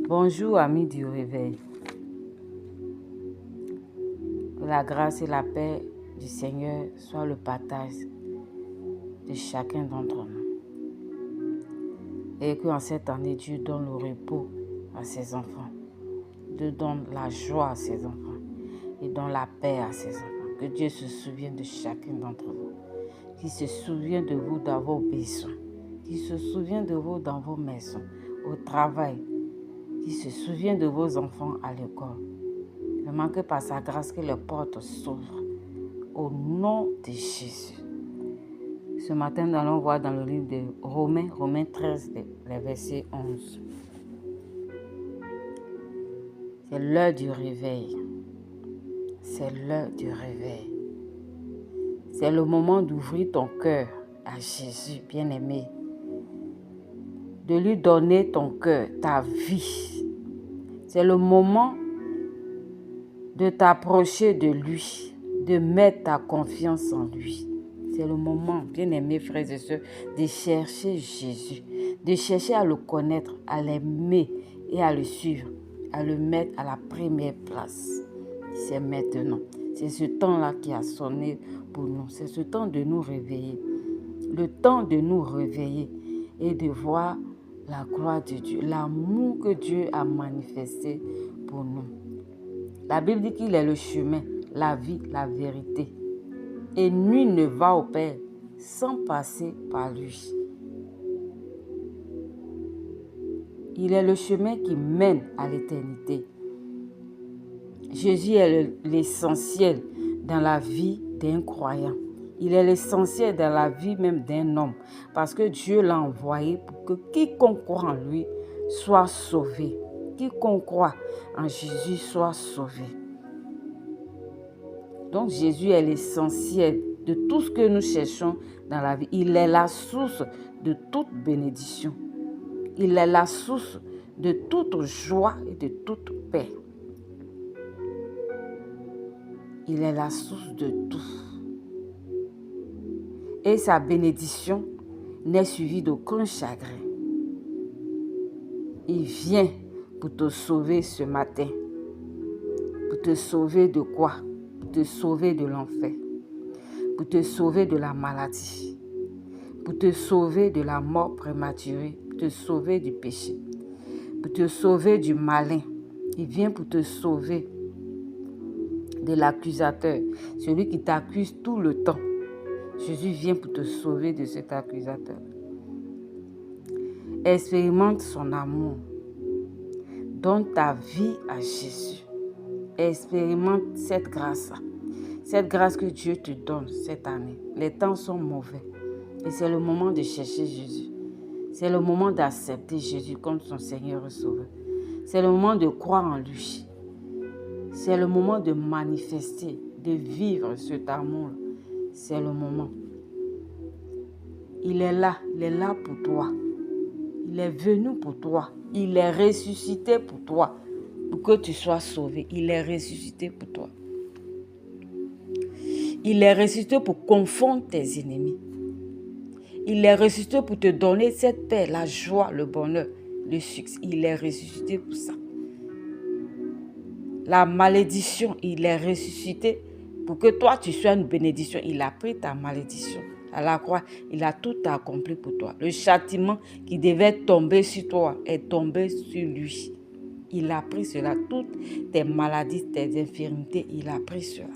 Bonjour amis du réveil. Que la grâce et la paix du Seigneur soient le partage de chacun d'entre nous. Et qu'en cette année, Dieu donne le repos à ses enfants. Dieu donne la joie à ses enfants. Et donne la paix à ses enfants. Que Dieu se souvienne de chacun d'entre vous. Qu'il se souvienne de vous dans vos besoins. Qu'il se souvienne de vous dans vos maisons, au travail. Qu'il se souvienne de vos enfants à l'école. Ne manquez pas sa grâce que les portes s'ouvrent. Au nom de Jésus. Ce matin, nous allons voir dans le livre de Romains 13, le verset 11. C'est l'heure du réveil. C'est l'heure du réveil. C'est le moment d'ouvrir ton cœur à Jésus, bien-aimé. De lui donner ton cœur, ta vie. C'est le moment de t'approcher de lui, de mettre ta confiance en lui. C'est le moment, bien-aimés frères et sœurs, de chercher Jésus, de chercher à le connaître, à l'aimer et à le suivre, à le mettre à la première place. C'est maintenant. C'est ce temps-là qui a sonné pour nous. C'est ce temps de nous réveiller. Le temps de nous réveiller et de voir la gloire de Dieu, l'amour que Dieu a manifesté pour nous. La Bible dit qu'il est le chemin, la vie, la vérité. Et nul ne va au Père sans passer par lui. Il est le chemin qui mène à l'éternité. Jésus est l'essentiel dans la vie d'un croyant. Il est l'essentiel dans la vie même d'un homme. Parce que Dieu l'a envoyé pour que quiconque croit en lui soit sauvé. Quiconque croit en Jésus soit sauvé. Donc Jésus est l'essentiel de tout ce que nous cherchons dans la vie. Il est la source de toute bénédiction. Il est la source de toute joie et de toute paix. Il est la source de tout. Et sa bénédiction n'est suivie d'aucun chagrin. Il vient pour te sauver ce matin. Pour te sauver de quoi? Pour te sauver de l'enfer. Pour te sauver de la maladie. Pour te sauver de la mort prématurée. Pour te sauver du péché. Pour te sauver du malin. Il vient pour te sauver de l'accusateur. Celui qui t'accuse tout le temps. Jésus vient pour te sauver de cet accusateur. Expérimente son amour. Donne ta vie à Jésus. Expérimente cette grâce-là. Cette grâce que Dieu te donne cette année. Les temps sont mauvais. Et c'est le moment de chercher Jésus. C'est le moment d'accepter Jésus comme son Seigneur et Sauveur. C'est le moment de croire en lui. C'est le moment de manifester, de vivre cet amour. C'est le moment. Il est là pour toi. Il est venu pour toi. Il est ressuscité pour toi, pour que tu sois sauvé. Il est ressuscité pour toi. Il est ressuscité pour confondre tes ennemis. Il est ressuscité pour te donner cette paix, la joie, le bonheur, le succès. Il est ressuscité pour ça. La malédiction, il est ressuscité pour que toi, tu sois une bénédiction. Il a pris ta malédiction à la croix. Il a tout accompli pour toi. Le châtiment qui devait tomber sur toi est tombé sur lui. Il a pris cela. Toutes tes maladies, tes infirmités, il a pris cela.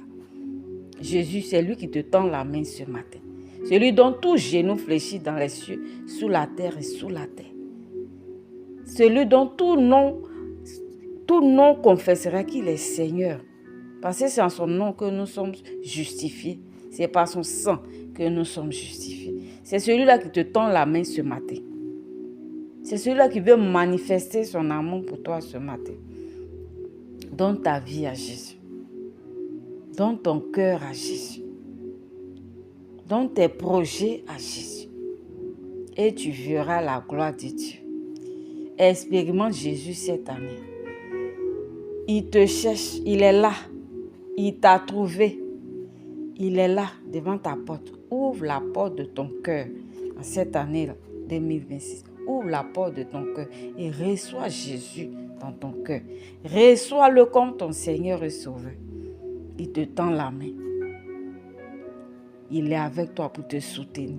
Jésus, c'est lui qui te tend la main ce matin. Celui dont tout genou fléchit dans les cieux, sous la terre et sous la terre. Celui dont tout nom confessera qu'il est Seigneur. Parce que c'est en son nom que nous sommes justifiés. C'est par son sang que nous sommes justifiés. C'est celui-là qui te tend la main ce matin. C'est celui-là qui veut manifester son amour pour toi ce matin. Donne ta vie à Jésus. Donne ton cœur à Jésus. Donne tes projets à Jésus. Et tu verras la gloire de Dieu. Expérimente Jésus cette année. Il te cherche, il est là. Il t'a trouvé. Il est là devant ta porte. Ouvre la porte de ton cœur en cette année 2026. Ouvre la porte de ton cœur et reçois Jésus dans ton cœur. Reçois-le comme ton Seigneur et Sauveur. Il te tend la main. Il est avec toi pour te soutenir.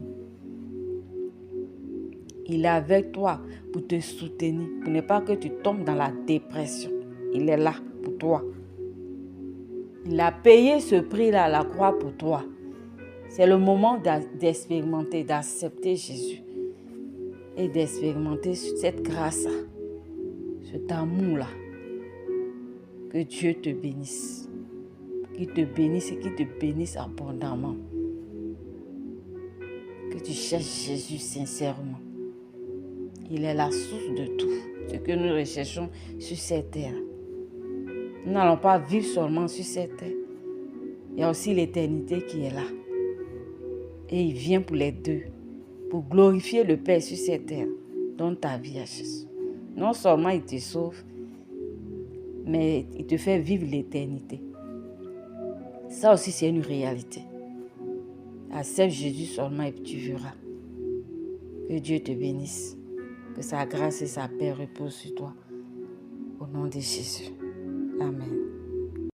Il est avec toi pour te soutenir, pour ne pas que tu tombes dans la dépression. Il est là pour toi. Il a payé ce prix-là à la croix pour toi. C'est le moment d'expérimenter, d'accepter Jésus et d'expérimenter cette grâce-là, cet amour-là. Que Dieu te bénisse. Qu'il te bénisse et qu'il te bénisse abondamment. Que tu cherches Jésus sincèrement. Il est la source de tout ce que nous recherchons sur cette terre. Nous n'allons pas vivre seulement sur cette terre. Il y a aussi l'éternité qui est là. Et il vient pour les deux, pour glorifier le Père sur cette terre. Donne ta vie à Jésus. Non seulement il te sauve, mais il te fait vivre l'éternité. Ça aussi, c'est une réalité. Accepte Jésus seulement et tu verras. Que Dieu te bénisse. Que sa grâce et sa paix reposent sur toi. Au nom de Jésus. Amen.